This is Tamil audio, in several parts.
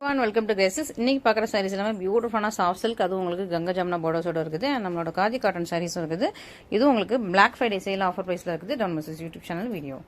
Welcome to Graces. இன்னைக்கு பார்க்குற சாரீஸ் எல்லாமே பியூட்டிஃபுல்லான சாஃப்ட் சில்க், அது உங்களுக்கு கங்கா ஜமுனா பார்டர்ஸோட இருக்குது. நம்மளோட காதி காட்டன் சாரீஸும் இருக்குது. இது உங்களுக்கு பிளாக் ஃப்ரைடே சேல் ஆஃபர் ப்ரைஸில் இருக்குது. Down message YouTube channel video.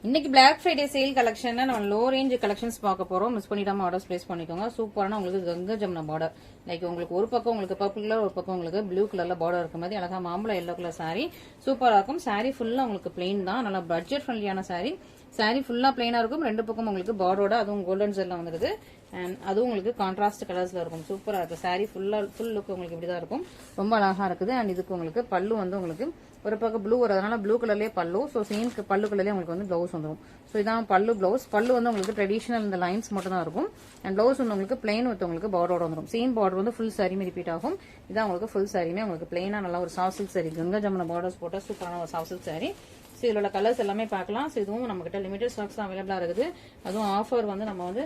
இன்னைக்கு பிளாக் ஃப்ரைடே சேல் கலெக்ஷன் நம்ம லோ ரேஞ்ச் கலெக்ஷன்ஸ் பார்க்க போறோம். மிஸ் பண்ணிடாம ஆர்டர்ஸ் பிளேஸ் பண்ணிக்கோங்க. சூப்பரான உங்களுக்கு கங்கா ஜமுனா பார்டர், லைக் உங்களுக்கு ஒரு பக்கம் உங்களுக்கு பர்பிள் கலர், ஒரு பக்கம் உங்களுக்கு ப்ளூ கலர்ல பார்டர் இருக்க மாதிரி அழகா மாம்பழம் எல்லோ கலர் சாரி சூப்பரா இருக்கும். சாரி ஃபுல்லா உங்களுக்கு பிளெயின் தான், நல்லா பட்ஜெட் ஃப்ரெண்ட்லியான சாரி. சாரி ஃபுல்லா பிளெயினா இருக்கும். ரெண்டு பக்கம் உங்களுக்கு பார்டரோட அதுவும் கோல்டன் ஜெல்ல வந்துருது. அண்ட் அதுவும் உங்களுக்கு கான்ட்ராஸ்ட் கலர்ஸ்ல இருக்கும். சூப்பரா இருக்கு. சாரி ஃபுல் லுக் உங்களுக்கு இப்படிதான் இருக்கும். ரொம்ப அழகா இருக்குது. அண்ட் இதுக்கு உங்களுக்கு பல்லு வந்து உங்களுக்கு ஒரு பக்கம் ப்ளூ வரதுனால ப்ளூ கலர்லயே பல்லு. ஸோ சேம் பல்லு கலர்லயே உங்களுக்கு வந்து பிளவுஸ் வந்துடும். ஸோ இதான் பல்லு பிளவுஸ். பல்லு வந்து உங்களுக்கு ட்ரெடிஷனல் இந்த லைன்ஸ் மட்டும் தான் இருக்கும். அண்ட் பிளவுஸ் வந்து உங்களுக்கு பிளெயின் வித் உங்களுக்கு பார்டரோட வந்துடும். சேம் பார்டர் வந்து ஃபுல் சாரியுமே ரிப்பீட் ஆகும். இதான் உங்களுக்கு ஃபுல் சாரியுமே உங்களுக்கு பிளெயினா நல்லா ஒரு soft silk sorry, Ganga Jamuna borders போட்ட சூப்பரான ஒரு சாஃப்ட் சில்க் சாரி. ஸோ இதோட கலர்ஸ் எல்லாமே பார்க்கலாம். ஸோ இதுவும் நம்ம கிட்ட லிமிடெட் ஸ்டாக்ஸ் தான் அவைலபிளா இருக்குது. அதுவும் ஆஃபர் வந்து நம்ம வந்து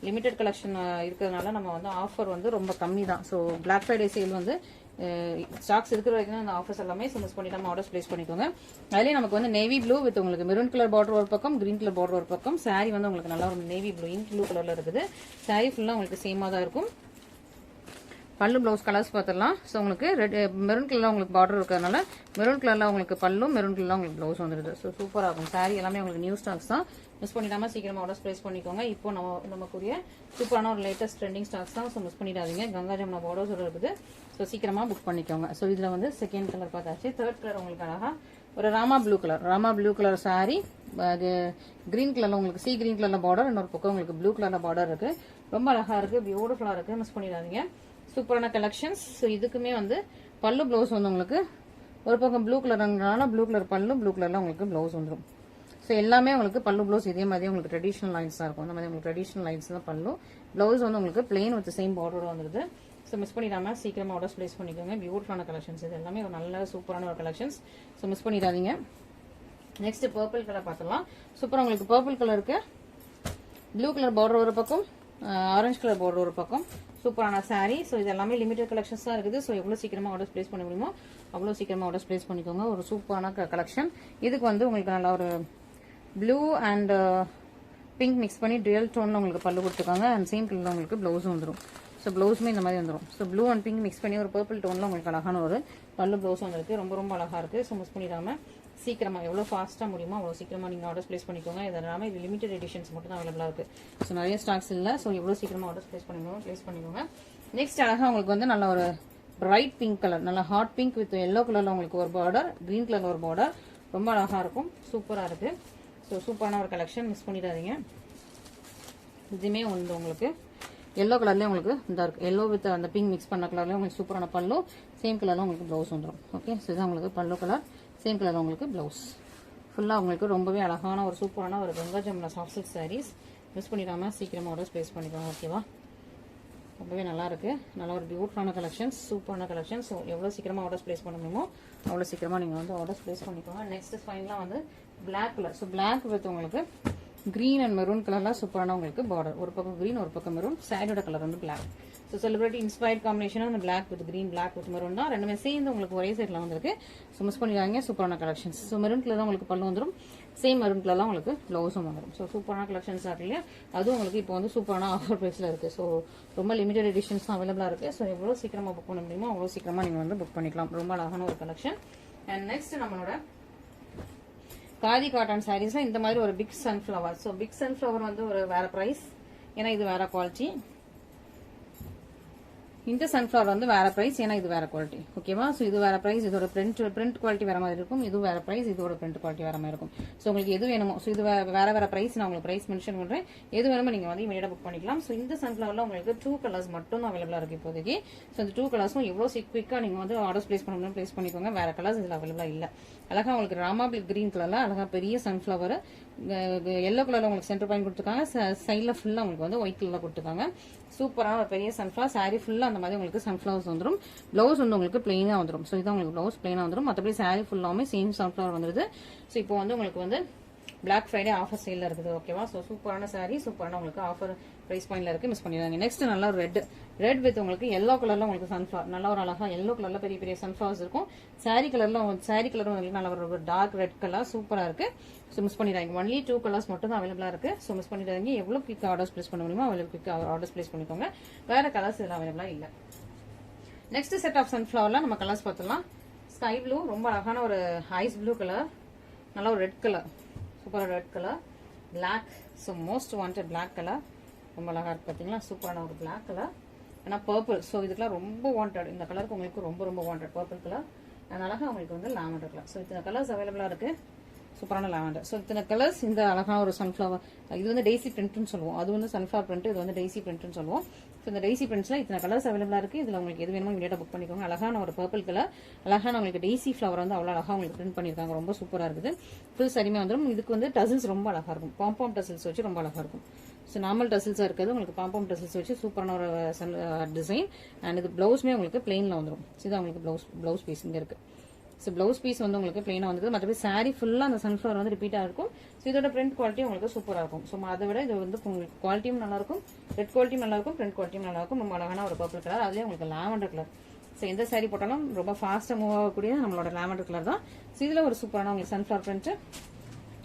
லிமிடெட் கலெக்ஷன் இருக்கிறதுனால நம்ம வந்து ஆஃபர் வந்து ரொம்ப கம்மி தான். ஸோ பிளாக் ஃப்ரைடே சேல் வந்து ஸ்டாக்ஸ் இருக்கிற வரைக்கும் அந்த ஆஃபர்ஸ் எல்லாமே மிஸ் பண்ணிட்டு நம்ம ஆர்டர்ஸ் பிளேஸ் பண்ணிக்கோங்க. அதுலேயே நமக்கு வந்து நேவி ப்ளூ வித் உங்களுக்கு மெரூன் கலர் பார்டர் ஒரு பக்கம், கிரீன் கலர் பார்டர் ஒரு பக்கம். சாரி வந்து உங்களுக்கு நல்லா ஒரு நேவி ப்ளூ இங்க் ப்ளூ கலர்ல இருக்குது. சாரி ஃபுல்லா உங்களுக்கு சேமா தான் இருக்கும். பல்லு பிளவுஸ் கலர்ஸ் பார்த்துடலாம். ஸோ உங்களுக்கு மெரூன் கலர்ல உங்களுக்கு பார்டர் இருக்கிறதுனால மெரூன் கலர்ல உங்களுக்கு பல்லு, மெரூன் கலர்ல உங்களுக்கு பிளவுஸ் வந்துருது. ஸோ சூப்பராக இருக்கும். சாரி எல்லாமே உங்களுக்கு நியூ ஸ்டாக்ஸ் தான். மிஸ் பண்ணிடாம சீக்கிரமா ஆர்டர்ஸ் பிளேஸ் பண்ணிக்கோங்க. இப்போ நமக்குரிய சூப்பரான ஒரு லேட்டஸ்ட் ட்ரெண்டிங் ஸ்டாக்ஸ் தான். ஸோ மிஸ் பண்ணிடாதீங்க. கங்கா ஜமுனா பார்டர்ஸ் இருக்குது. ஸோ சீக்கிரமா புக் பண்ணிக்கோங்க. ஸோ இதுல வந்து செகண்ட் கலர் பார்த்தாச்சு. தேர்ட் கலர் உங்களுக்கு அழகா ஒரு ராமா ப்ளூ கலர் சாரி. அது கிரீன் கலர்ல உங்களுக்கு சி கிரீன் கலர்ல பார்டர், இன்னொரு பக்கம் உங்களுக்கு ப்ளூ கலர்ல பார்டர் இருக்கு. ரொம்ப அழகா இருக்கு, பியூட்டிஃபுல்லா இருக்கு. மிஸ் பண்ணிடாதீங்க. சூப்பரான கலெக்ஷன்ஸ். ஸோ இதுக்குமே வந்து பல்லு பிளவுஸ் வந்து உங்களுக்கு ஒரு பக்கம் ப்ளூ கலர்னால ப்ளூ கலர் பல்லு, ப்ளூ கலர்ல உங்களுக்கு பிளவுஸ் வந்துடும். ஸோ எல்லாமே உங்களுக்கு பல்லு பிளவுஸ் இதே மாதிரி உங்களுக்கு ட்ரெடிஷனல் லைன்ஸ் தான் இருக்கும். அந்த மாதிரி உங்களுக்கு ட்ரெடிஷனல் லைன்ஸ் தான் பல்லு. பிளவுஸ் வந்து உங்களுக்கு பிளெயின் வித் சேம் பார்டரோட வந்துருது. ஸோ மிஸ் பண்ணிடாம சீக்கிரமா ஆர்டர்ஸ் பிளேஸ் பண்ணிக்கோங்க. பியூட்டிஃபுல்லான கலெக்ஷன்ஸ் இது எல்லாமே ஒரு நல்ல சூப்பரான ஒரு கலெக்ஷன்ஸ். ஸோ மிஸ் பண்ணிடாதீங்க. நெக்ஸ்ட் பர்பிள் கலர் பார்த்துலாம். சூப்பராக உங்களுக்கு பர்பிள் கலருக்கு ப்ளூ கலர் பார்டர் ஒரு பக்கம், ஆரஞ்சு கலர் பார்டர் ஒரு பக்கம். சூப்பரான சாரி. ஸோ இது எல்லாமே லிமிடெட் கலெக்ஷன்ஸ் தான் இருக்குது. ஸோ எவ்வளோ சீக்கிரமா ஆர்டர்ஸ் பிளேஸ் பண்ண முடியுமோ அவ்வளோ சீக்கிரமா ஆர்டர்ஸ் பிளேஸ் பண்ணிக்கோங்க. ஒரு சூப்பரான கலெக்ஷன். இதுக்கு வந்து உங்களுக்கு நல்லா ஒரு ப்ளூ அண்ட் பிங்க் மிக்ஸ் பண்ணி டுவல் டோன்ல உங்களுக்கு பல்லு கொடுத்துருக்காங்க. அண்ட் சேம் கலர்ல உங்களுக்கு பிளவுஸும் வந்துடும். ஸோ பிளவுஸுமே இந்த மாதிரி வந்துடும். So blue and pink mix பண்ணி ஒரு பர்பிள் டோன்ல உங்களுக்கு அழகான ஒரு பல்லு பிளவுஸ் வந்துருக்கு. ரொம்ப ரொம்ப அழகா இருக்கு. ஸோ மிஸ் பண்ணிடாம சீக்கிரமா எவ்வளோ ஃபாஸ்ட்டாக முடியுமோ அவ்வளோ சீக்கிரமா நீங்கள் ஆர்டர்ஸ் பிளேஸ் பண்ணிக்கோங்க. இது எல்லாமே இது லிமிடெட் எடிஷன்ஸ் மட்டும் தான் அவைலபிளாக இருக்கு. ஸோ நிறைய ஸ்டாக்ஸ் இல்லை. ஸோ எவ்வளோ சீக்கிரமா ஆர்டர்ஸ் பிளேஸ் பண்ணிக்கோங்க. நெக்ஸ்ட் அழகா உங்களுக்கு வந்து நல்ல ஒரு பிரைட் பிங்க் கலர், நல்ல ஹாட் பிங்க் வித் எல்லோ கலர்ல உங்களுக்கு ஒரு பார்டர், கிரீன் கலர்ல ஒரு பார்டர். ரொம்ப அழகா இருக்கும். சூப்பரா இருக்கு. ஸோ சூப்பரான ஒரு கலெக்ஷன். மிஸ் பண்ணிடாதீங்க. இதுவுமே வந்து உங்களுக்கு எல்லோ கலர்லேயே உங்களுக்கு இந்த இருக்கு. எல்லோ வித் அந்த பிங்க் மிக்ஸ் பண்ண கலர்லேயே உங்களுக்கு சூப்பரான பல்லு, சேம் கலர்ல உங்களுக்கு பிளவுஸ் வந்துடும். ஓகே, ஸோ இதுதான் உங்களுக்கு பல்லு கலர், சேம் கலர்ல உங்களுக்கு பிளவுஸ். ஃபுல்லாக உங்களுக்கு ரொம்பவே அழகான ஒரு சூப்பரான ஒரு Ganga Jamuna soft silk sarees. Miss பண்ணிடாம சீக்கிரமா ஆர்டர்ஸ் பிளேஸ் பண்ணிக்கோங்க. ஓகேவா? ரொம்பவே நல்லா இருக்கு. நல்ல ஒரு பியூட்டிஃபுல்லான கலெக்ஷன்ஸ், சூப்பரான கலெக்ஷன்ஸ். ஸோ எவ்வளோ சீக்கிரமா ஆர்டர்ஸ் பிளேஸ் பண்ண முடியுமோ அவ்வளோ சீக்கிரமா நீங்கள் வந்து ஆர்டர்ஸ் பிளேஸ் பண்ணிக்கோங்க. நெக்ஸ்ட் ஃபைனலாக வந்து black colour. So black with உங்களுக்கு கிரீன் அண்ட் மெரூன் கலர்லாம் சூப்பரான உங்களுக்கு பார்டர். ஒரு பக்கம் கிரீன், ஒரு பக்கம் மெரூன். சாரியோட கலர் வந்து black. So celebrity inspired combination அந்த black with green, black with maroon தான். ரெண்டுமே சேர்ந்து உங்களுக்கு ஒரே சைட்ல வந்துருக்கு. ஸோ மிஸ் பண்ணிடுவாங்க. சூப்பரான கலெக்ஷன்ஸ். ஸோ மெரூன் கலர் தான் உங்களுக்கு பல்லு வந்துடும். சேம் மெரூன் கலர்லாம் உங்களுக்கு பிளவுஸும் வந்துடும். ஸோ சூப்பரான கலெக்ஷன்ஸ் இல்லையா? அதுவும் உங்களுக்கு இப்போ வந்து சூப்பரான ஆஃபர் பிரைஸ்ல இருக்கு. ஸோ ரொம்ப லிமிடெட் எடிஷன்ஸ் தான் அவைலபிளா இருக்கு. ஸோ எவ்வளோ சீக்கிரமா புக் பண்ண முடியுமோ அவ்வளோ சீக்கிரமா நீங்க வந்து புக் பண்ணிக்கலாம். ரொம்ப அழகான ஒரு கலெக்ஷன். அண்ட் நெக்ஸ்ட் நம்மளோட காதி காட்டன் சாரீஸ்ல இந்த மாதிரி ஒரு big sunflower. So big sunflower வந்து ஒரு வேற பிரைஸ், ஏன்னா இது வேற குவாலிட்டி. இந்த சன்ஃபிளவர் வந்து வேற பிரைஸ், ஏன்னா இது வேற குவாலிட்டி. ஓகேவா? ஸோ இது வேற பிரைஸ், இதோட பிரிண்ட் குவாலிட்டி வேற மாதிரி இருக்கும். இது வேற பிரைஸ், இதோட பிரிண்ட் குவாலிட்டி வேற மாதிரி இருக்கும். ஸோ உங்களுக்கு எது வேணுமோ, ஸோ இது வேற பிரைஸ், நான் உங்களுக்கு பிரைஸ் மென்ஷன் பண்றேன். எது வேணுமோ நீங்க வந்து இமீடியட்டா புக் பண்ணிக்கலாம். ஸோ இந்த சன்ஃபிளவர்ல உங்களுக்கு 2 கலர்ஸ் மட்டும் தான் அவைலபிளா இருக்கு இப்போதைக்கு. ஸோ இந்த 2 கலர்ஸும் எவ்வளவு குவிக்கா நீங்க வந்து ஆர்டர்ஸ் பிளேஸ் பண்ணணும் பிளேஸ் பண்ணிக்கோங்க. வேற கலர்ஸ் இதுல அவைலபிளா இல்ல. அழகா உங்களுக்கு ராமா கிரீன் கலர்ல அழகா பெரிய சன்ஃபிளவர், எல்லோ கலர்ல உங்களுக்கு சென்டர் பாயிண்ட் கொடுத்துருக்காங்க. சைட்ல ஃபுல்லா உங்களுக்கு வந்து ஒயிட் கலர்ல கொடுத்துருக்காங்க. சூப்பரான ஒரு பெரிய சன்ஃபிளவர் சாரி ஃபுல்லா அந்த மாதிரி உங்களுக்கு சன்ஃபிளவர்ஸ் வந்துடும். பிளவுஸ் வந்து உங்களுக்கு பிளெயினா வந்துடும். ஸோ இதான் உங்களுக்கு பிளவுஸ் பிளெயினா வந்துடும். மற்றபடி சாரி ஃபுல்லாமே சேம் சன்ஃபிளவர் வந்துருது. ஸோ இப்போ வந்து உங்களுக்கு வந்து Black Friday ஆஃபர் சேல்ல இருக்குது. ஓகேவா? ஸோ சூப்பரான சாரி, சூப்பரான உங்களுக்கு ஆஃபர் பிரைஸ் பாயிண்ட்ல இருக்கு, மிஸ் பண்ணிடுறாங்க. நெக்ஸ்ட் நல்லா ரெட் வித் உங்களுக்கு எல்லோ கலர்ல உங்களுக்கு சன்ஃபிளவர், நல்ல ஒரு அழகா எல்லோ கலர்ல பெரிய பெரிய சன்ஃபிளவர்ஸ் இருக்கும். சாரி கலரும் உங்களுக்கு நல்ல ஒரு டார்க் ரெட் கலர் சூப்பரா இருக்கு. ஸோ மிஸ் பண்ணிடுறாங்க. ஒன்லி 2 கலர்ஸ் மட்டும் தான் அவைலபிளா இருக்கு. ஸோ மிஸ் பண்ணிடுறாங்க. எவ்வளவு குயிக் ஆர்டர்ஸ் பிளேஸ் பண்ண முடியுமோ அவ்வளவு குயிக் ஆர்டர்ஸ் பிளேஸ் பண்ணிக்கோங்க. வேற கலர்ஸ் இதெல்லாம் அவைலபிளா இல்ல. நெக்ஸ்ட் செட் ஆஃப் சன்ஃபிளவர்ல நம்ம கலர்ஸ் பார்த்தலாம். ஸ்கை ப்ளூ, ரொம்ப அழகான ஒரு ஐஸ் ப்ளூ கலர், நல்ல ஒரு ரெட் கலர், சூப்பரான red colour, black, so most wanted black colour, ரொம்ப அழகா இருக்கு பாத்தீங்களா, சூப்பரான ஒரு பிளாக் கலர். ஏன்னா பர்பிள், ஸோ இதுக்கெல்லாம் ரொம்ப வாண்டட், இந்த கலருக்கு உங்களுக்கு ரொம்ப ரொம்ப வாண்டட் பர்பிள் கலர். அழகா உங்களுக்கு வந்து லாவெண்டர் கலர். ஸோ இத்தனை கலர்ஸ் அவைலபிளா இருக்கு, சூப்பரான லாவெண்டர். ஸோ இத்தனை கலர்ஸ். இந்த அழகான ஒரு சன்ஃபிளவர், இது வந்து டெய்சி பிரிண்ட்னு சொல்லுவோம், அது வந்து சன்ஃபிளவர் பிரிண்ட், இது வந்து டெய்சி பிரிண்ட்னு சொல்லுவோம். ஸோ இந்த டெய்சி பிரிண்ட்ஸ்ல இத்தனை கலர்ஸ் அவைலபிளா இருக்கு. இதுல உங்களுக்கு எது வேணுமோ இமீடியட்டா புக் பண்ணிக்கோங்க. அழகான ஒரு பர்பிள் கலர், அழகான உங்களுக்கு டெய்சி ஃபிளவர் வந்து அவ்வளவு அழகா உங்களுக்கு பிரிண்ட் பண்ணிருக்காங்க, ரொம்ப சூப்பரா இருக்குது. ஃபுல் சரிமே வந்துடும். இதுக்கு வந்து டசில்ஸ் ரொம்ப அழகா இருக்கும், பாம்பாம் டசில்ஸ் வச்சு ரொம்ப அழகா இருக்கும். ஸோ நார்மல் டசில்ஸா இருக்காது, உங்களுக்கு பாம்பாம் டசில்ஸ் வச்சு சூப்பரான ஒரு டிசைன். அண்ட் இது பிளவுஸ்மே உங்களுக்கு பிளெயின்ல வந்துடும். இதுதான் உங்களுக்கு பிளவுஸ் பீஸ் இங்க இருக்கு. ஸோ பிளவுஸ் பீஸ் வந்து உங்களுக்கு பிளெயினா வந்து, மற்றபடி சாரி ஃபுல்லா அந்த சன்ஃபிளவர் வந்து ரிப்பீட்டா இருக்கும். ஸோ இதோட பிரிண்ட் குவாலிட்டி உங்களுக்கு சூப்பரா இருக்கும். ஸோ அதை விட இது வந்து உங்களுக்கு குவாலிட்டியும் நல்லா இருக்கும், ரெட் குவாலிட்டியும் நல்லா இருக்கும், பிரிண்ட் குவாலிட்டியும் நல்லா இருக்கும். ரொம்ப அழகான ஒரு பர்பிள் கலர், அதுலயே உங்களுக்கு லாவெண்டர் கலர். ஸோ எந்த சாரி போட்டாலும் ரொம்ப ஃபாஸ்டா மூவ் ஆகக்கூடிய நம்மளோட லாவெண்டர் கலர் தான். ஸோ இதுல ஒரு சூப்பரான உங்களுக்கு சன்ஃபிளவர் பிரிண்ட்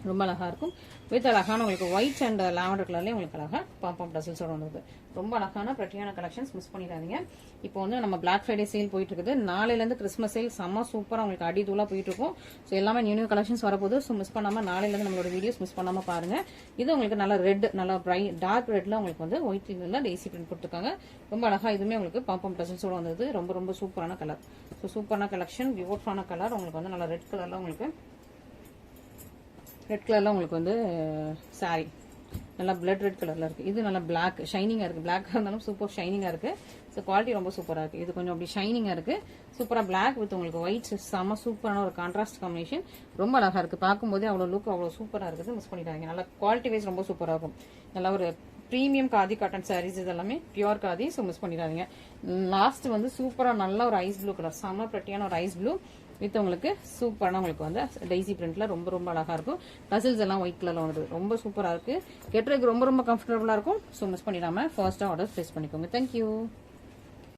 ரொம்ப அழகா இருக்கும். வித் அழகான உங்களுக்கு ஒயிட் அண்ட் லாவெண்டர் கலர்லயே உங்களுக்கு அழகா பாம்பாம் டசில்ஸோட வந்தது. ரொம்ப அழகான பிரட்டியான கலெக்ஷன்ஸ், மிஸ் பண்ணிடாதீங்க. இப்போ வந்து நம்ம பிளாக் ஃப்ரைடே சேல் போயிட்டு இருக்குது. நாளையில இருந்து கிறிஸ்மஸ் சேல் செம்ம சூப்பரா உங்களுக்கு அடி தூளா போயிட்டு இருக்கும். ஸோ எல்லாமே நியூ கலெக்ஷன்ஸ் வரப்போகுது. ஸோ மிஸ் பண்ணாம நாளையில இருந்து நம்மளோட வீடியோஸ் மிஸ் பண்ணாம பாருங்க. இது உங்களுக்கு நல்ல ரெட், நல்ல பிரைட் டார்க் ரெட்ல உங்களுக்கு வந்து ஒயிட் கலர்ல டெய்சி பிரிண்ட் கொடுத்துருக்காங்க. ரொம்ப அழகா இதுமே உங்களுக்கு பாம்பாம் டசில்ஸோட வந்தது. ரொம்ப ரொம்ப சூப்பரான கலர். ஸோ சூப்பரான கலெக்ஷன், பியூட்டிஃபுல்லான கலர். உங்களுக்கு வந்து நல்ல ரெட் கலர்ல உங்களுக்கு உங்களுக்கு வந்து சாரி நல்லா பிளட் ரெட் கலர்ல இருக்கு. இது நல்லா பிளாக் ஷைனிங்கா இருக்கு, பிளாக் இருந்தாலும் சூப்பர் ஷைனிங்கா இருக்கு. ஸோ குவாலிட்டி ரொம்ப சூப்பரா இருக்கு. இது கொஞ்சம் அப்படி ஷைனிங்கா இருக்கு, சூப்பரா பிளாக் வித் உங்களுக்கு ஒயிட், செம்ம சூப்பரான ஒரு கான்ட்ராஸ்ட் காம்பினேஷன். ரொம்ப அழகா இருக்கு, பார்க்கும்போதே அவ்வளவு லுக் அவ்வளவு சூப்பரா இருக்குது. மிஸ் பண்ணிட்டாங்க. நல்லா குவாலிட்டி வைஸ் ரொம்ப சூப்பரா இருக்கும். நல்லா ஒரு பிரீமியம் காதி காட்டன் சாரீஸ், இது எல்லாமே பியூர் காதி. ஸோ மிஸ் பண்ணிடாதீங்க. லாஸ்ட் வந்து சூப்பரா நல்ல ஒரு ஐஸ் ப்ளூ கலர், செம்ம பிரட்டியான ஒரு ஐஸ் ப்ளூ வித் உங்களுக்கு சூப்பரான உங்களுக்கு வந்து டெய்சி பிரிண்ட்ல ரொம்ப ரொம்ப அழகா இருக்கும். டசில்ஸ் எல்லாம் ஒயிட் கலர்ல வந்து ரொம்ப சூப்பரா இருக்கு. கெட்டுறதுக்கு ரொம்ப ரொம்ப கம்ஃபர்டபுளா இருக்கும். ஸோ மிஸ் பண்ணிடாம ஃபர்ஸ்டா ஆர்டர் பிளேஸ் பண்ணிக்கோங்க. தேங்க்யூ.